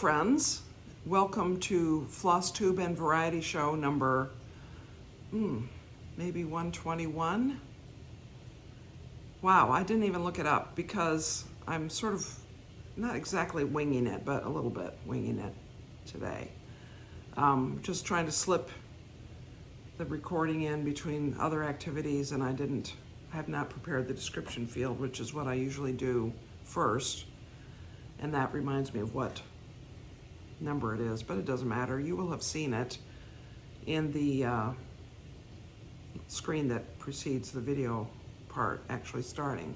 friends, welcome to Flosstube and Variety Show number, maybe 121. Wow, I didn't even look it up because I'm sort of not exactly winging it, but a little bit winging it today. Just trying to slip the recording in between other activities, and I have not prepared the description field, which is what I usually do first. And that reminds me of what number it is, but it doesn't matter. You will have seen it in the screen that precedes the video part actually starting.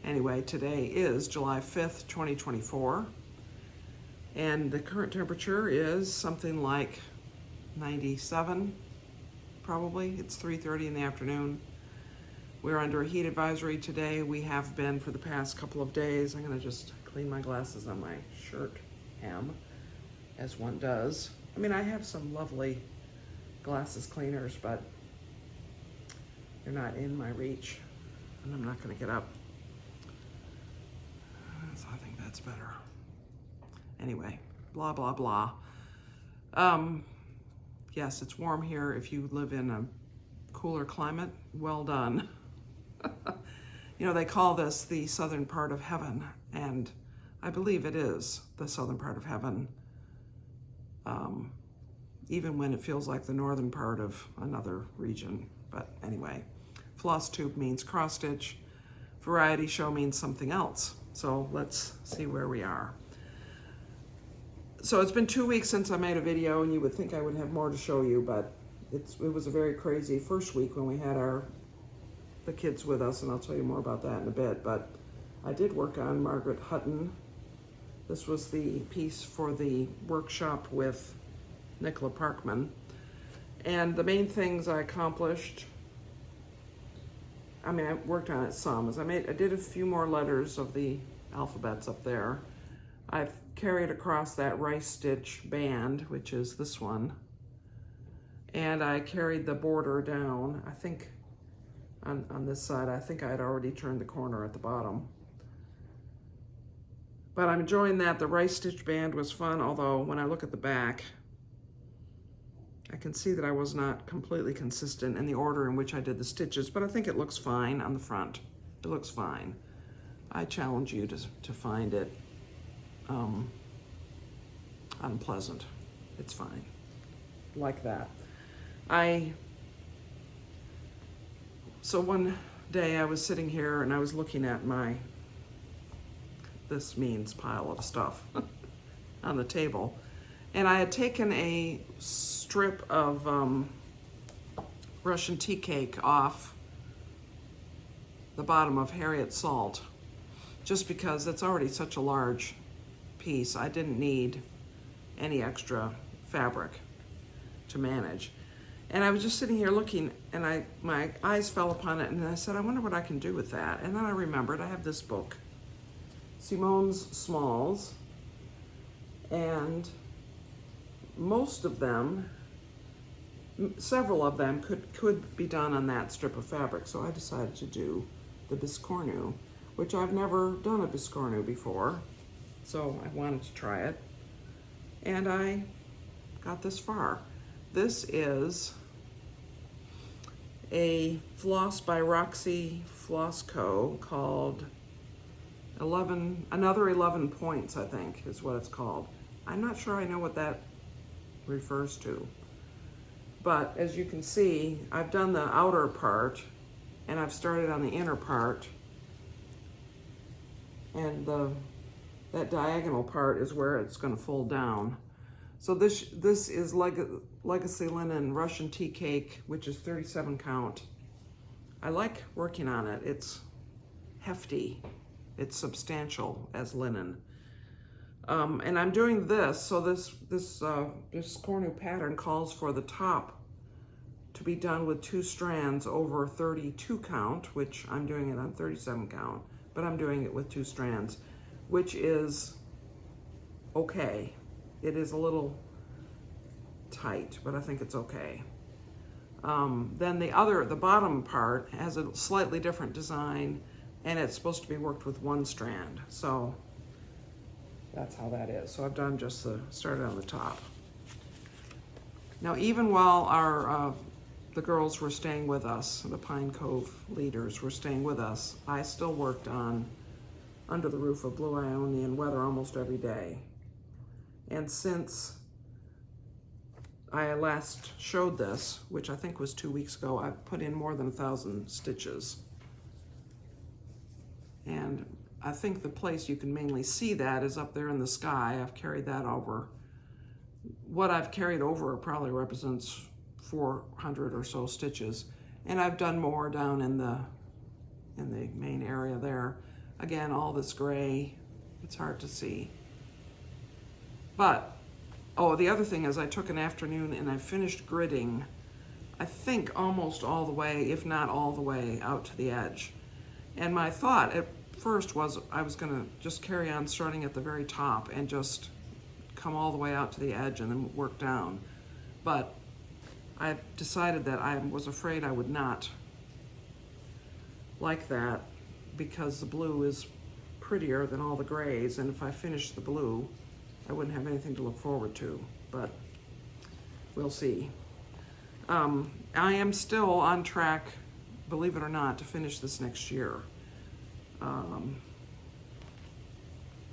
Anyway, today is July 5th, 2024, and the current temperature is something like 97, probably. It's 3:30 in the afternoon. We're under a heat advisory today. We have been for the past couple of days. I'm gonna just clean my glasses on my shirt hem, as one does. I mean, I have some lovely glasses cleaners, but they're not in my reach, and I'm not gonna get up. So I think that's better. Anyway, blah, blah, blah. Yes, it's warm here. If you live in a cooler climate, well done. You know, they call this the southern part of heaven, and I believe it is the southern part of heaven, even when it feels like the northern part of another region. But anyway, Flosstube means cross stitch, variety show means something else. So let's see where we are. So it's been 2 weeks since I made a video, and you would think I would have more to show you, but it was a very crazy first week when we had the kids with us, and I'll tell you more about that in a bit. But I did work on Margaret Hutton. This was the piece for the workshop with Nicola Parkman. And the main things I accomplished, I mean, I worked on it some. I did a few more letters of the alphabets up there. I've carried across that rice stitch band, which is this one. And I carried the border down, I think, on this side. I think I had already turned the corner at the bottom. But I'm enjoying that. The rice stitch band was fun, although when I look at the back, I can see that I was not completely consistent in the order in which I did the stitches, but I think it looks fine on the front. It looks fine. I challenge you to find it unpleasant. It's fine, like that. So one day I was sitting here and I was looking at this means pile of stuff on the table. And I had taken a strip of Russian tea cake off the bottom of Harriet Salt, just because it's already such a large piece. I didn't need any extra fabric to manage. And I was just sitting here looking, and my eyes fell upon it, and I said, I wonder what I can do with that. And then I remembered I have this book, Simone's Smalls, and most of them, several of them could be done on that strip of fabric. So I decided to do the Biscornu, which I've never done a Biscornu before. So I wanted to try it, and I got this far. This is a floss by Roxy Floss Co. called Another 11 Points, I think is what it's called. I'm not sure I know what that refers to. But as you can see, I've done the outer part and I've started on the inner part, and that diagonal part is where it's going to fold down. So this is Legacy Linen Russian Tea Cake, which is 37 count. I like working on it. It's hefty. It's substantial as linen. And I'm doing this, so this Biscornu pattern calls for the top to be done with 2 strands over 32 count, which I'm doing it on 37 count, but I'm doing it with 2 strands, which is okay. It is a little tight, but I think it's okay. Then the bottom part has a slightly different design, and it's supposed to be worked with 1 strand. So That's how that is. So I've done just started on the top. Now, even while the girls were staying with us, the Pine Cove leaders were staying with us, I still worked on Under the Roof of Blue Ionian Weather almost every day. And since I last showed this, which I think was 2 weeks ago, I've put in more than 1,000 stitches. And I think the place you can mainly see that is up there in the sky. I've carried that over. What I've carried over probably represents 400 or so stitches. And I've done more down in the main area there. Again, all this gray, it's hard to see. But, oh, the other thing is I took an afternoon and I finished gridding, I think almost all the way, if not all the way, out to the edge. And my thought at first was I was gonna just carry on starting at the very top and just come all the way out to the edge and then work down. But I decided that I was afraid I would not like that because the blue is prettier than all the grays, and if I finished the blue, I wouldn't have anything to look forward to, but we'll see. I am still on track, believe it or not, to finish this next year.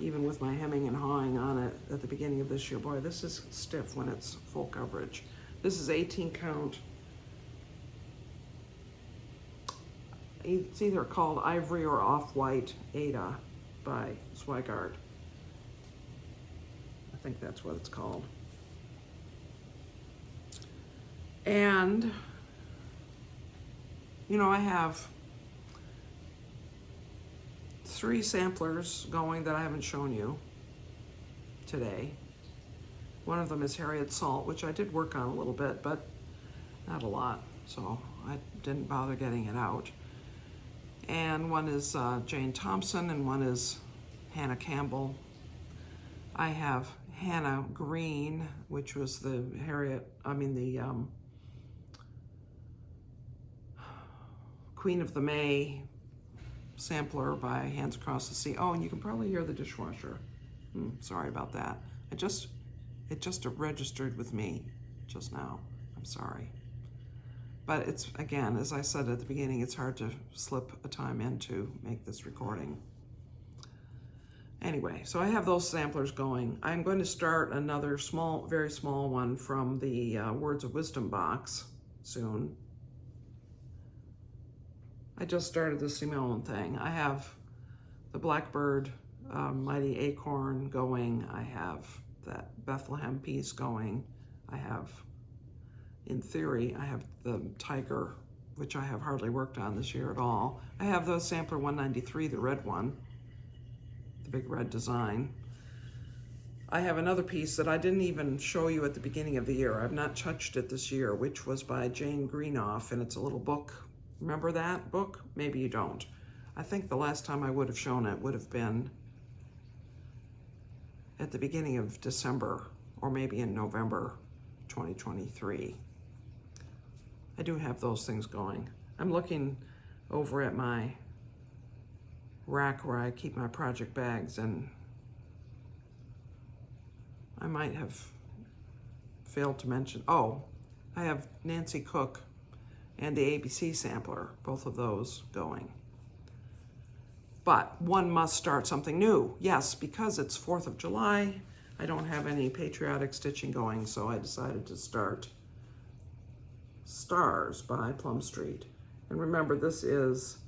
Even with my hemming and hawing on it at the beginning of this year. Boy, this is stiff when it's full coverage. This is 18 count. It's either called Ivory or Off-White Aida by Soie. I think that's what it's called. And, you know, I have 3 samplers going that I haven't shown you today. One of them is Harriet Salt, which I did work on a little bit, but not a lot, so I didn't bother getting it out. And one is Jane Thompson, and one is Hannah Campbell. I have Hannah Green, which was the Queen of the May sampler by Hands Across the Sea. Oh, and you can probably hear the dishwasher. Sorry about that. It just registered with me just now. I'm sorry. But it's, again, as I said at the beginning, it's hard to slip a time in to make this recording. Anyway, so I have those samplers going. I'm going to start another small, very small one from the Words of Wisdom box soon. I just started the Simone thing. I have the Blackbird Mighty Acorn going. I have that Bethlehem piece going. I have, in theory, I have the Tiger, which I have hardly worked on this year at all. I have the Sampler 193, the red one, the big red design. I have another piece that I didn't even show you at the beginning of the year. I've not touched it this year, which was by Jane Greenough, and it's a little book. Remember that book? Maybe you don't. I think the last time I would have shown it would have been at the beginning of December, or maybe in November 2023. I do have those things going. I'm looking over at my rack where I keep my project bags, and I might have failed to mention, oh, I have Nancy Cook and the ABC sampler, both of those going. But one must start something new. Yes, because it's 4th of July, I don't have any patriotic stitching going, so I decided to start Stars by Plum Street. And remember, this is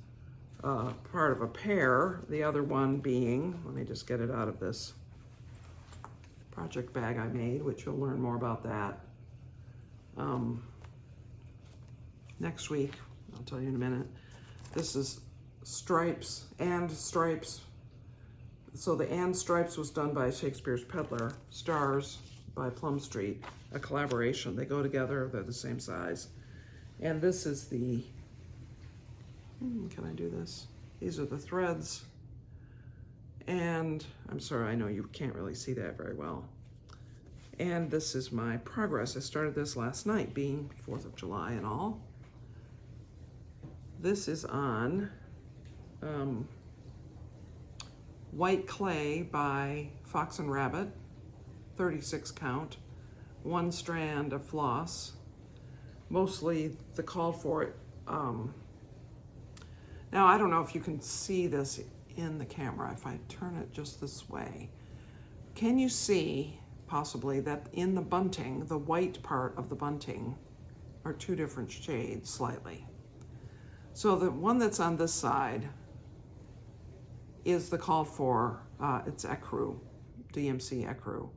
part of a pair, the other one being, let me just get it out of this project bag I made, which you'll learn more about that next week. I'll tell you in a minute. This is Stripes and Stripes. So the And Stripes was done by Shakespeare's Peddler. Stars by Plum Street, a collaboration. They go together, they're the same size. And this is the, can I do this? These are the threads. And I'm sorry, I know you can't really see that very well. And this is my progress. I started this last night, being 4th of July and all. This is on white clay by Fox and Rabbit, 36 count, 1 strand of floss, mostly the call for it. Now, I don't know if you can see this in the camera. If I turn it just this way, can you see possibly that in the bunting, the white part of the bunting are 2 different shades slightly? So the one that's on this side is the call for, it's Ecru, DMC Ecru.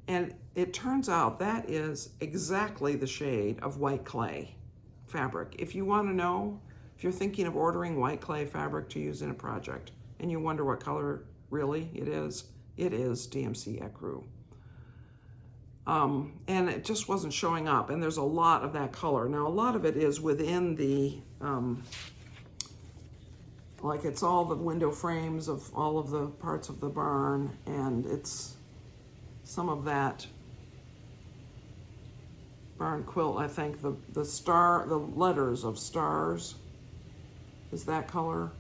And it turns out that is exactly the shade of white clay fabric. If you want to know, if you're thinking of ordering white clay fabric to use in a project and you wonder what color really it is DMC Ecru. And it just wasn't showing up, and there's a lot of that color. Now, a lot of it is within the, like it's all the window frames of all of the parts of the barn, and it's some of that barn quilt. I think the letters of stars is that color,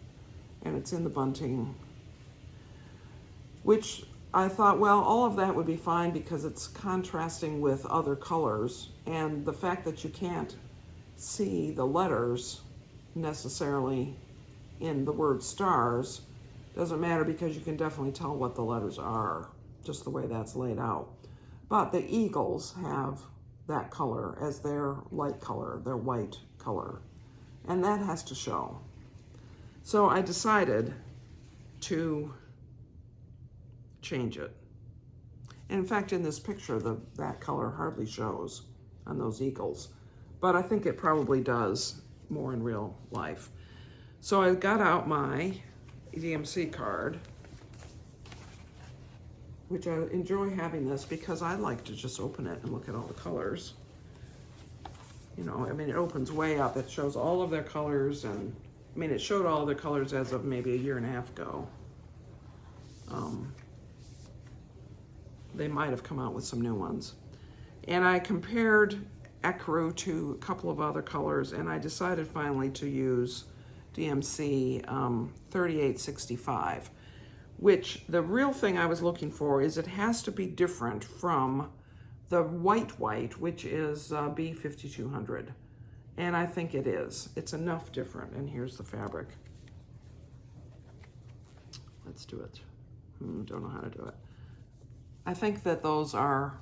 and it's in the bunting, which I thought, well, all of that would be fine because it's contrasting with other colors, and the fact that you can't see the letters necessarily in the word stars doesn't matter, because you can definitely tell what the letters are, just the way that's laid out. But the eagles have that color as their light color, their white color, and that has to show. So I decided to change it. And in fact, in this picture, that color hardly shows on those eagles, but I think it probably does more in real life. So I got out my DMC card, which I enjoy having this because I like to just open it and look at all the colors. You know, I mean, it opens way up. It shows all of their colors, and I mean, it showed all their colors as of maybe a 1.5 years ago. They might have come out with some new ones. And I compared Ecru to a couple of other colors, and I decided finally to use DMC 3865, which the real thing I was looking for is it has to be different from the white, which is B5200. And I think it is. It's enough different. And here's the fabric. Let's do it. Don't know how to do it. I think that those are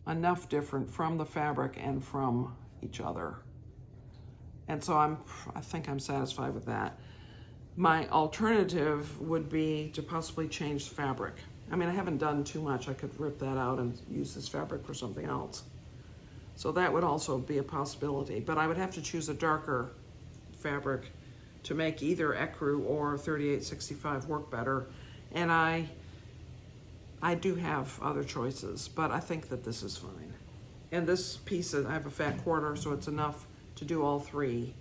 enough different from the fabric and from each other. And so I think I'm satisfied with that. My alternative would be to possibly change the fabric. I mean, I haven't done too much. I could rip that out and use this fabric for something else. So that would also be a possibility, but I would have to choose a darker fabric to make either Ecru or 3865 work better. And I do have other choices, but I think that this is fine. And this piece, I have a fat quarter, so it's enough to do all 3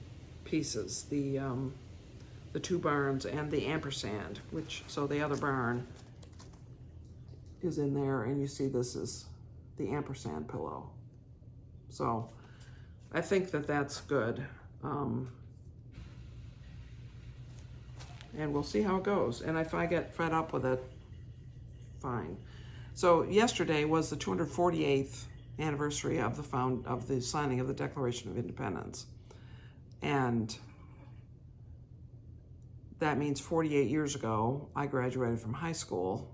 pieces, the 2 barns and the ampersand, so the other barn is in there, and you see this is the ampersand pillow. So I think that that's good. And we'll see how it goes. And if I get fed up with it, fine. So yesterday was the 248th anniversary of the signing of the Declaration of Independence. And that means 48 years ago, I graduated from high school,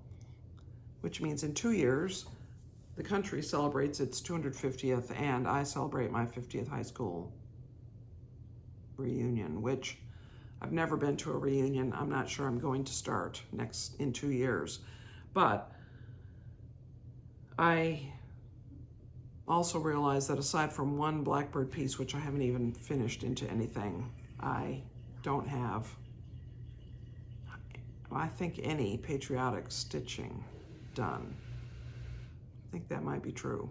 which means in 2 years, the country celebrates its 250th, and I celebrate my 50th high school reunion, which I've never been to a reunion. I'm not sure I'm going to start in 2 years. But I also realized that aside from one Blackbird piece, which I haven't even finished into anything, I don't have, I think, any patriotic stitching done. I think that might be true.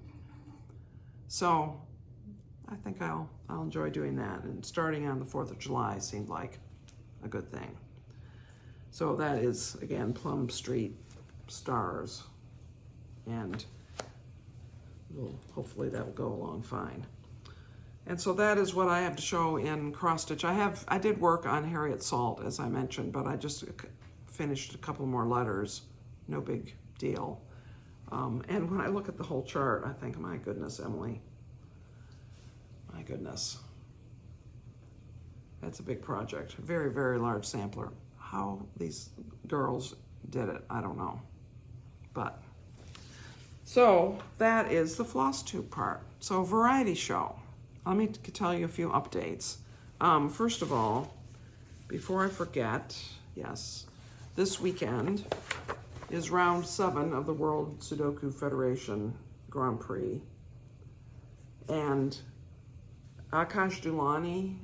So I think I'll enjoy doing that, and starting on the 4th of July seemed like a good thing. So that is, again, Plum Street stars, and hopefully that will go along fine. And so that is what I have to show in cross stitch. I did work on Harriet Salt, as I mentioned, but I just finished a couple more letters. No big deal. And when I look at the whole chart, I think, my goodness, Emily. My goodness. That's a big project. Very, very large sampler. How these girls did it, I don't know. But, so that is the Flosstube part. So variety show. Let me tell you a few updates. First of all, before I forget, yes, this weekend is round 7 of the World Sudoku Federation Grand Prix. And Akash Dulani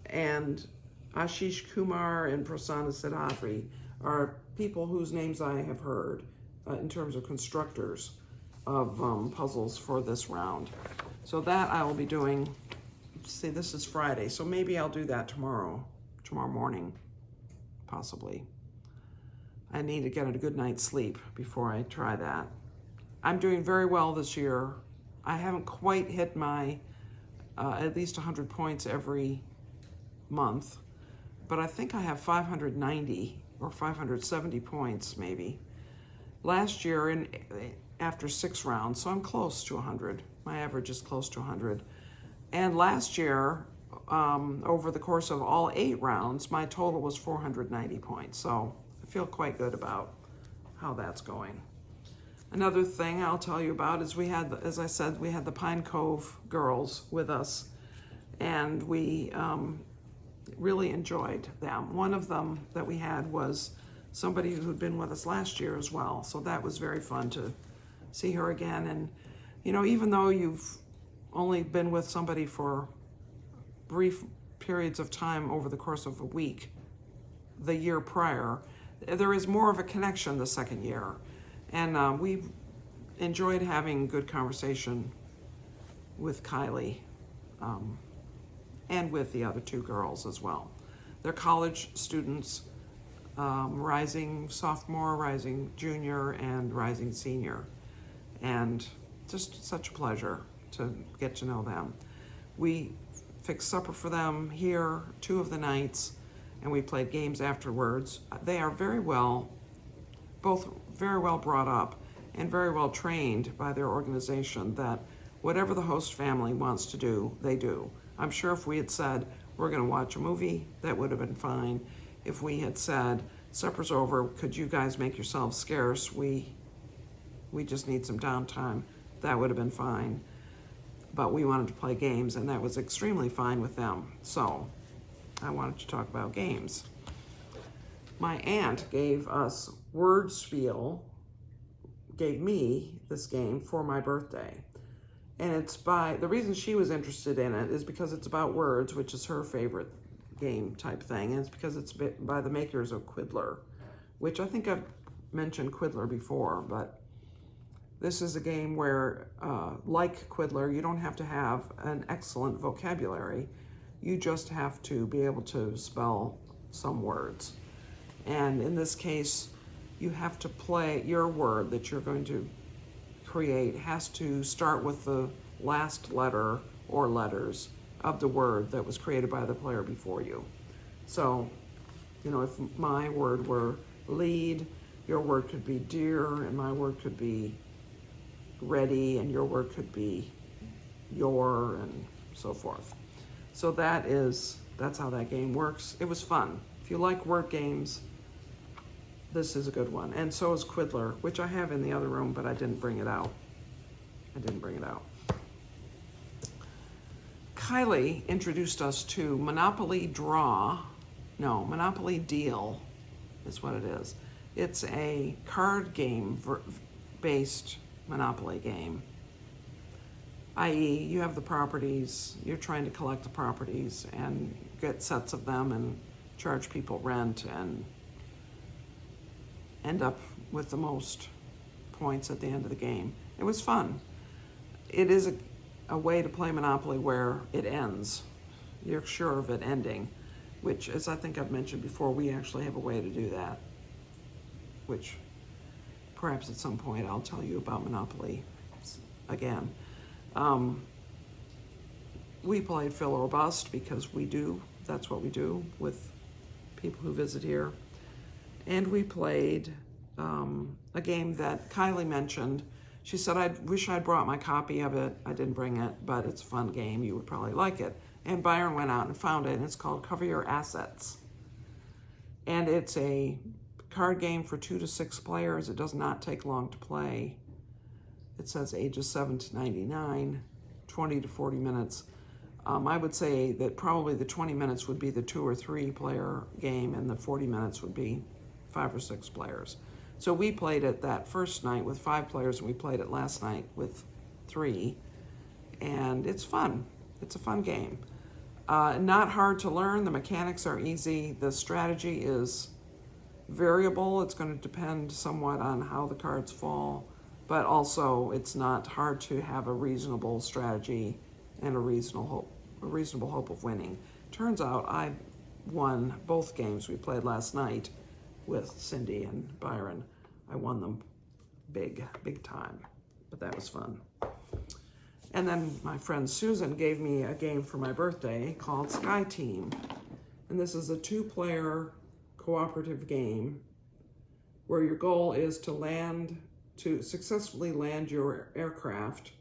and Ashish Kumar and Prasanna Siddhadri are people whose names I have heard in terms of constructors of puzzles for this round. So that I will be doing. See, this is Friday, so maybe I'll do that tomorrow morning, possibly. I need to get a good night's sleep before I try that. I'm doing very well this year. I haven't quite hit my at least 100 points every month, but I think I have 590 or 570 points maybe. Last year, after 6 rounds, so I'm close to 100. My average is close to 100. And last year, over the course of all 8 rounds, my total was 490 points. So I feel quite good about how that's going. Another thing I'll tell you about is we had, as I said, we had the Pine Cove girls with us, and we really enjoyed them. One of them that we had was somebody who'd been with us last year as well. So that was very fun to see her again. And, you know, even though you've only been with somebody for brief periods of time over the course of a week, the year prior, there is more of a connection the second year. And we enjoyed having good conversation with Kylie and with the other 2 girls as well. They're college students, rising sophomore, rising junior, and rising senior. And just such a pleasure to get to know them. We fixed supper for them here 2 of the nights, and we played games afterwards. They are both very well brought up and very well trained by their organization that whatever the host family wants to do, they do. I'm sure if we had said, we're gonna watch a movie, that would have been fine. If we had said, supper's over, could you guys make yourselves scarce? We just need some downtime, that would have been fine. But we wanted to play games, and that was extremely fine with them. So I wanted to talk about games. My aunt gave us Wordspiel, gave me this game for my birthday. And it's the reason she was interested in it is because it's about words, which is her favorite game type thing. And it's because it's by the makers of Quiddler, which I think I've mentioned Quiddler before, but this is a game where, like Quiddler, you don't have to have an excellent vocabulary. You just have to be able to spell some words. And in this case, you have to play your word that you're going to create has to start with the last letter or letters of the word that was created by the player before you. So, you know, if my word were lead, your word could be dear, and my word could be ready, and your word could be your, and so forth. So that's how that game works. It was fun. If you like word games, this is a good one. And so is Quiddler, which I have in the other room, but I didn't bring it out. Kylie introduced us to Monopoly Deal is what it is. It's a card game based Monopoly game. i.e. you have the properties, you're trying to collect the properties and get sets of them and charge people rent and end up with the most points at the end of the game. It was fun. It is a way to play Monopoly where it ends. You're sure of it ending, which, as I think I've mentioned before, we actually have a way to do that, which perhaps at some point I'll tell you about Monopoly again. we played Fill or Bust because that's what we do with people who visit here. And we played a game that Kylie mentioned. She said, I wish I'd brought my copy of it. I didn't bring it, but it's a fun game. You would probably like it. And Byron went out and found it, and it's called Cover Your Assets. And it's a card game for 2 to 6 players. It does not take long to play. It says ages 7 to 99, 20 to 40 minutes. I would say that probably the 20 minutes would be the 2 or 3 player game, and the 40 minutes would be 5 or 6 players. So we played it that first night with 5 players, and we played it last night with 3. And it's fun. It's a fun game. Not hard to learn. The mechanics are easy. The strategy is variable. It's going to depend somewhat on how the cards fall, but also it's not hard to have a reasonable strategy and a reasonable hope of winning. Turns out I won both games we played last night with Cindy and Byron. I won them big time, but that was fun. And then my friend Susan gave me a game for my birthday called Sky Team. And this is a 2-player cooperative game where your goal is to successfully land your aircraft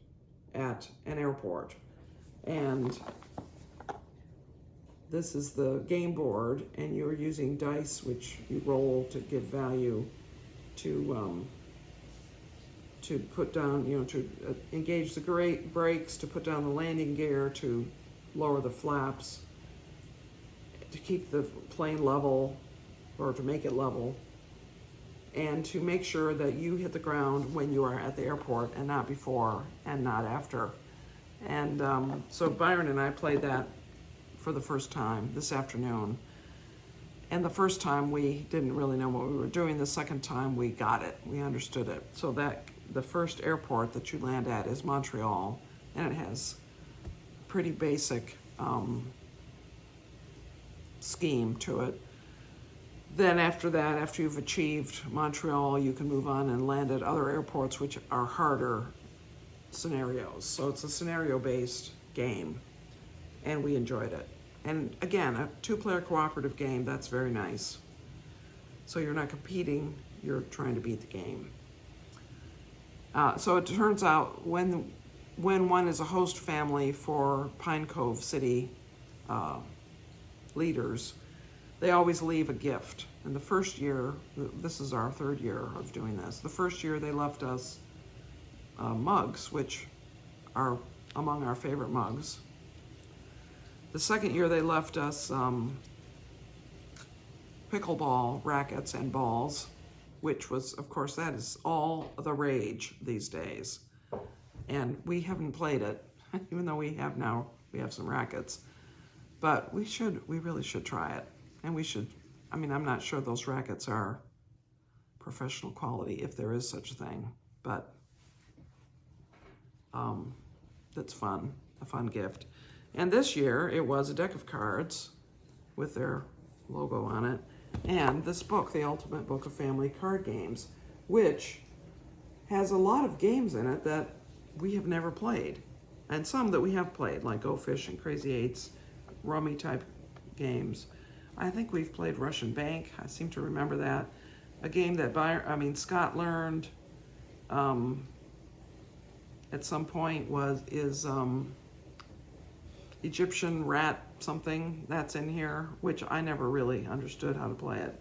at an airport. And this is the game board, and you're using dice, which you roll to give value to put down, to engage the brakes, to put down the landing gear, to lower the flaps, to keep the plane level, or to make it level, and to make sure that you hit the ground when you are at the airport and not before and not after. And so Byron and I played that for the first time this afternoon. And the first time we didn't really know what we were doing. The second time we got it, we understood it. So that the first airport that you land at is Montreal, and it has pretty basic scheme to it. Then after that, after you've achieved Montreal, you can move on and land at other airports, which are harder scenarios. So it's a scenario-based game, and we enjoyed it. And again, a 2-player cooperative game, that's very nice. So you're not competing, you're trying to beat the game. So it turns out when one is a host family for Pine Cove City leaders, they always leave a gift. And the first year, this is our 3rd year of doing this. The first year they left us mugs, which are among our favorite mugs. The second year they left us pickleball rackets and balls, which was, of course, that is all the rage these days. And we haven't played it, even though we have some rackets. But we really should try it. And we should, I'm not sure those rackets are professional quality, if there is such a thing, but that's fun, a fun gift. And this year, it was a deck of cards with their logo on it, and this book, The Ultimate Book of Family Card Games, which has a lot of games in it that we have never played, and some that we have played, like Go Fish and Crazy Eights, rummy type games. I think we've played Russian Bank. I seem to remember that. A game that Scott learned at some point is Egyptian Rat something, that's in here, which I never really understood how to play it.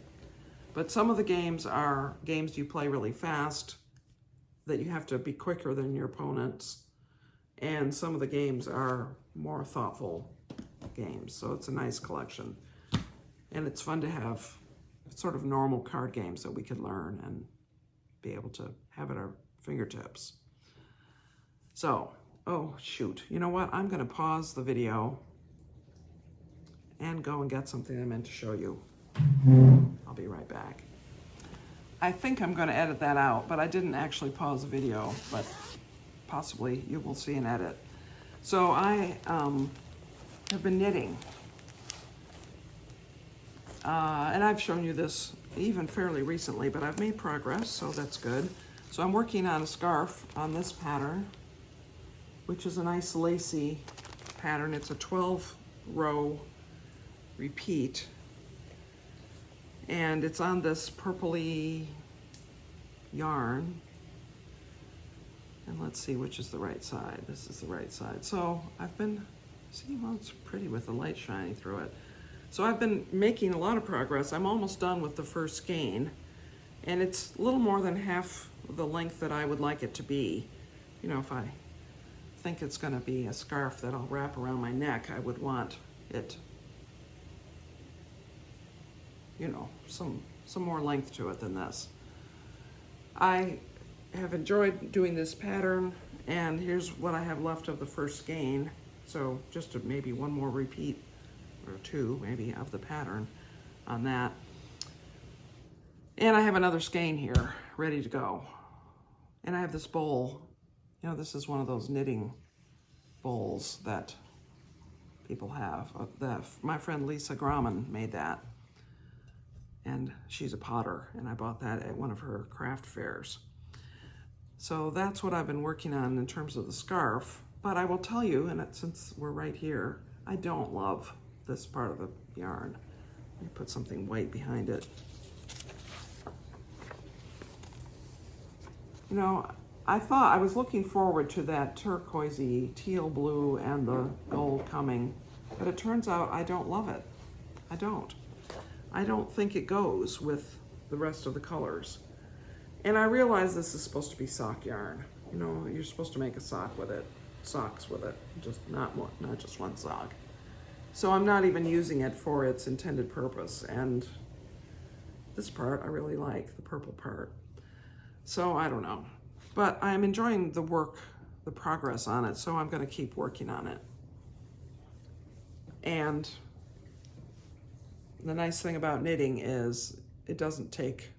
But some of the games are games you play really fast, that you have to be quicker than your opponents. And some of the games are more thoughtful games. So it's a nice collection. And it's fun to have sort of normal card games that we could learn and be able to have at our fingertips. So, oh shoot, you know what? I'm gonna pause the video and go and get something I meant to show you. I'll be right back. I think I'm gonna edit that out, but I didn't actually pause the video, but possibly you will see an edit. So I have been knitting. And I've shown you this even fairly recently, but I've made progress, so that's good. So I'm working on a scarf on this pattern, which is a nice lacy pattern. It's a 12 row repeat, and it's on this purpley yarn. And let's see which is the right side. This is the right side. So I've been, see, well, it's pretty with the light shining through it. So I've been making a lot of progress. I'm almost done with the first skein, and it's a little more than half the length that I would like it to be. You know, if I think it's gonna be a scarf that I'll wrap around my neck, I would want it, you know, some more length to it than this. I have enjoyed doing this pattern, and here's what I have left of the first skein. So just maybe one more repeat, or two maybe, of the pattern on that. And I have another skein here ready to go. And I have this bowl. You know, this is one of those knitting bowls that people have. My friend Lisa Grauman made that. And she's a potter, and I bought that at one of her craft fairs. So that's what I've been working on in terms of the scarf. But I will tell you, and since we're right here, I don't love this part of the yarn. Let me put something white behind it. You know, I was looking forward to that turquoisey teal blue and the gold coming, but it turns out I don't love it. I don't think it goes with the rest of the colors. And I realize this is supposed to be sock yarn. You know, you're supposed to make a sock with it, socks with it, just not just one sock. So I'm not even using it for its intended purpose. And this part I really like, the purple part. So I don't know, but I'm enjoying the work, the progress on it. So I'm gonna keep working on it. And the nice thing about knitting is it doesn't take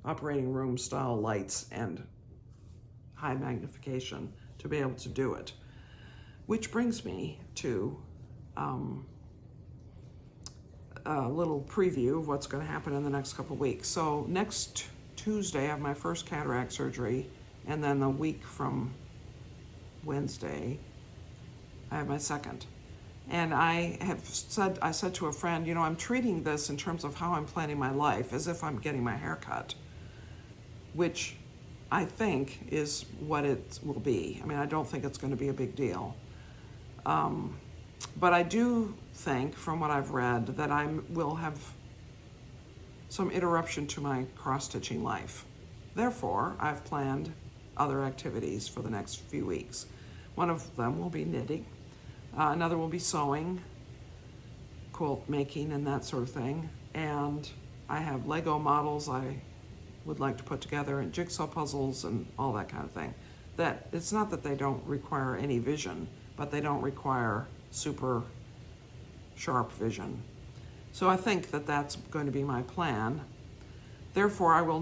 operating room style lights and high magnification to be able to do it. Which brings me to a little preview of what's going to happen in the next couple weeks. So next Tuesday I have my first cataract surgery, and then a week from Wednesday I have my second. And I said to a friend, you know, I'm treating this in terms of how I'm planning my life as if I'm getting my hair cut, which I think is what it will be. I mean, I don't think it's going to be a big deal. But I do think, from what I've read, that I will have some interruption to my cross-stitching life. Therefore, I've planned other activities for the next few weeks. One of them will be knitting. Another will be sewing, quilt making, and that sort of thing. And I have Lego models I would like to put together, and jigsaw puzzles and all that kind of thing. That it's not that they don't require any vision, but they don't require super sharp vision. So I think that that's going to be my plan. Therefore, I will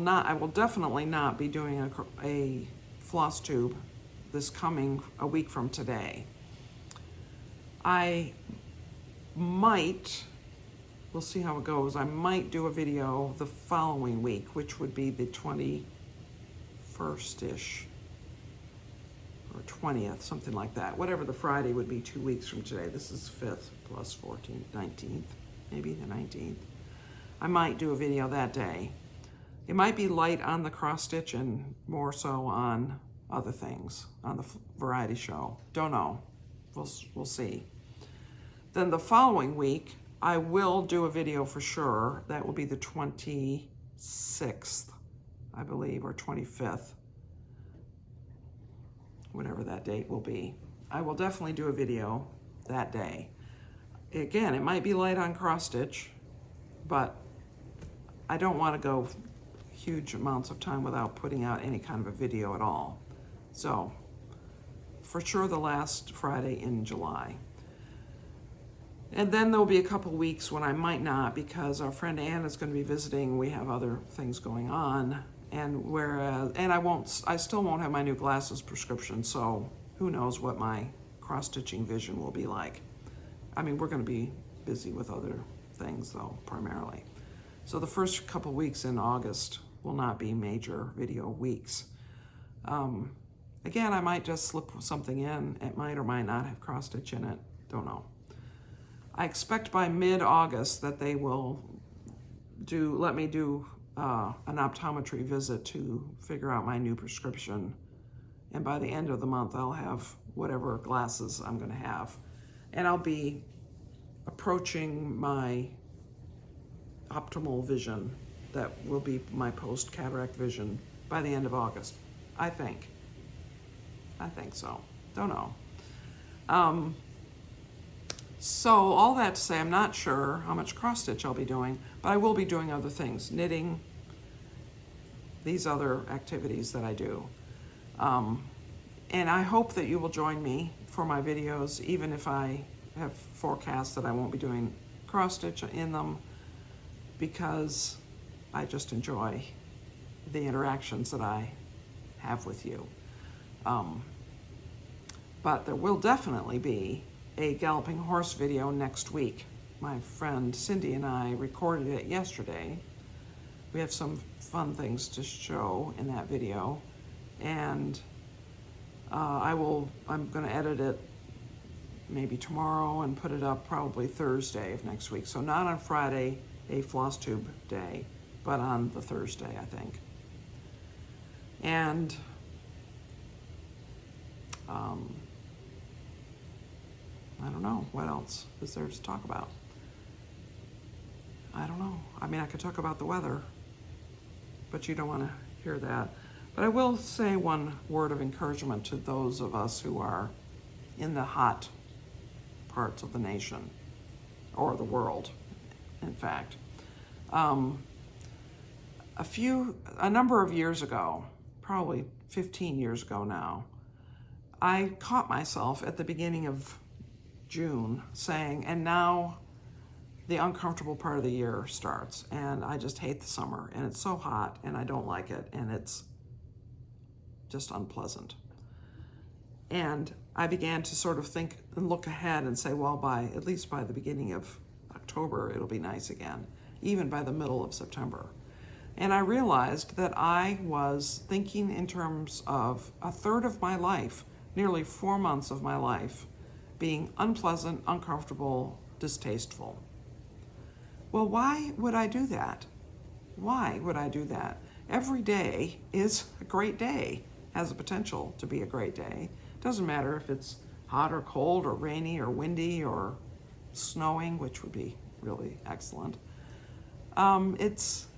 definitely not be doing a Flosstube this coming a week from today. I might, we'll see how it goes, I might do a video the following week, which would be the 21st-ish, or 20th, something like that. Whatever the Friday would be 2 weeks from today. This is 5th plus 14th, 19th, maybe the 19th. I might do a video that day. It might be light on the cross stitch and more so on other things, on the variety show. Don't know, we'll see. Then the following week, I will do a video for sure. That will be the 26th, I believe, or 25th, whatever that date will be. I will definitely do a video that day. Again, it might be light on cross stitch, but I don't want to go huge amounts of time without putting out any kind of a video at all. So, for sure the last Friday in July. And then there'll be a couple weeks when I might not, because our friend Anne is going to be visiting. We have other things going on, and I still won't have my new glasses prescription. So who knows what my cross-stitching vision will be like. I mean, we're going to be busy with other things though, primarily. So the first couple weeks in August will not be major video weeks. Again, I might just slip something in. It might or might not have cross-stitch in it. Don't know. I expect by mid-August that they will let me do an optometry visit to figure out my new prescription. And by the end of the month, I'll have whatever glasses I'm going to have. And I'll be approaching my optimal vision that will be my post-cataract vision by the end of August. I think so. Don't know. So all that to say, I'm not sure how much cross stitch I'll be doing, but I will be doing other things, knitting, these other activities that I do. And I hope that you will join me for my videos, even if I have forecasts that I won't be doing cross stitch in them, because I just enjoy the interactions that I have with you. But there will definitely be a galloping horse video next week. My friend Cindy and I recorded it yesterday. We have some fun things to show in that video, and I'm going to edit it maybe tomorrow and put it up probably Thursday of next week. So not on Friday, a Flosstube day, but on the Thursday, I think. And I don't know, what else is there to talk about? I don't know. I mean, I could talk about the weather, but you don't want to hear that. But I will say one word of encouragement to those of us who are in the hot parts of the nation, or the world, in fact. A number of years ago, probably 15 years ago now, I caught myself at the beginning of June saying, and now the uncomfortable part of the year starts, and I just hate the summer, and it's so hot, and I don't like it, and it's just unpleasant. And I began to sort of think and look ahead and say, well, at least by the beginning of October, it'll be nice again, even by the middle of September. And I realized that I was thinking in terms of a third of my life, nearly 4 months of my life, being unpleasant, uncomfortable, distasteful. Well, why would I do that? Why would I do that? Every day is a great day, has the potential to be a great day. Doesn't matter if it's hot or cold or rainy or windy or snowing, which would be really excellent. It's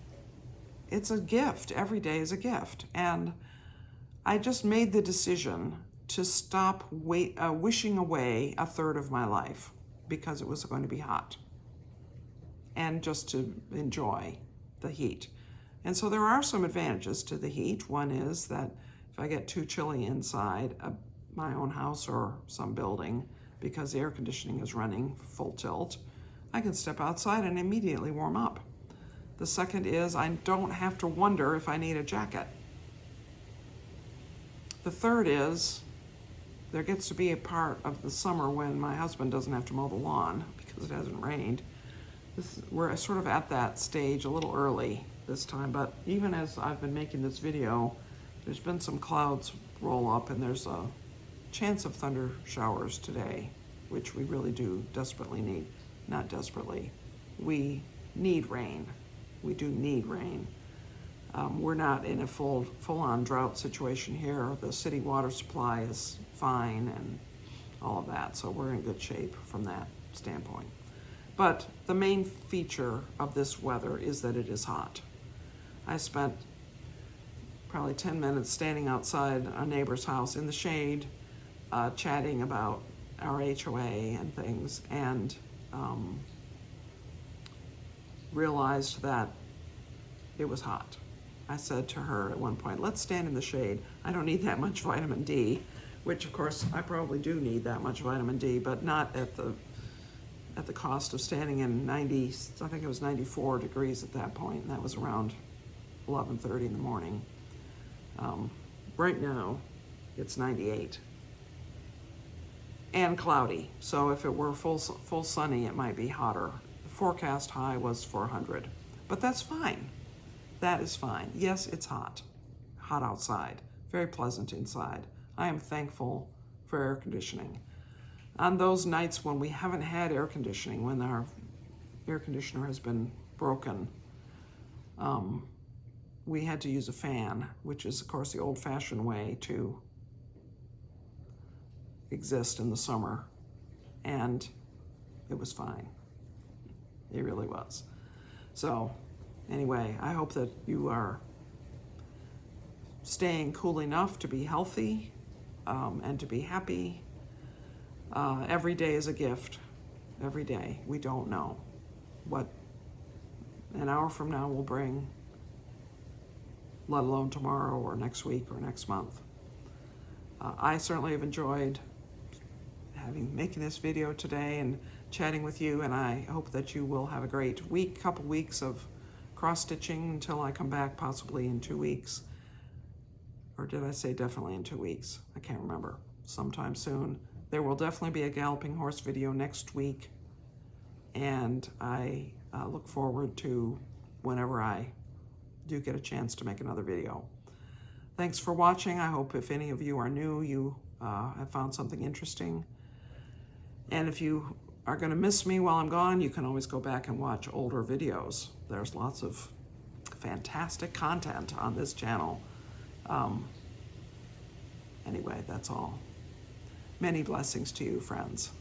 a gift. Every day is a gift. And I just made the decision to stop wishing away a third of my life because it was going to be hot, and just to enjoy the heat. And so there are some advantages to the heat. One is that if I get too chilly inside my own house or some building because the air conditioning is running full tilt, I can step outside and immediately warm up. The second is I don't have to wonder if I need a jacket. The third is there gets to be a part of the summer when my husband doesn't have to mow the lawn because it hasn't rained. We're sort of at that stage a little early this time, but even as I've been making this video, there's been some clouds roll up, and there's a chance of thunder showers today, which we really do desperately need. Not desperately. We need rain. We do need rain. We're not in a full-on drought situation here. The city water supply is fine and all of that, so we're in good shape from that standpoint. But the main feature of this weather is that it is hot. I spent probably 10 minutes standing outside a neighbor's house in the shade, chatting about our HOA and things, and realized that it was hot. I said to her at one point, let's stand in the shade. I don't need that much vitamin D, which of course I probably do need that much vitamin D, but not at the cost of standing in 90, I think it was 94 degrees at that point, and that was around 11:30 in the morning. Right now, it's 98 and cloudy. So if it were full sunny, it might be hotter. The forecast high was 400, but that's fine. That is fine. Yes, it's hot outside, very pleasant inside. I am thankful for air conditioning. on those nights when we haven't had air conditioning, when our air conditioner has been broken, we had to use a fan, which is, of course, the old-fashioned way to exist in the summer. And it was fine. It really was. So, anyway, I hope that you are staying cool enough to be healthy and to be happy. Every day is a gift. Every day. We don't know what an hour from now will bring, let alone tomorrow or next week or next month. I certainly have enjoyed making this video today and chatting with you, and I hope that you will have a great couple weeks of cross-stitching until I come back, possibly in 2 weeks. Or did I say definitely in 2 weeks? I can't remember. Sometime soon. There will definitely be a galloping horse video next week, and I look forward to whenever I do get a chance to make another video. Thanks for watching. I hope if any of you are new, you have found something interesting. And if you are going to miss me while I'm gone, you can always go back and watch older videos. There's lots of fantastic content on this channel. Anyway, that's all. Many blessings to you, friends.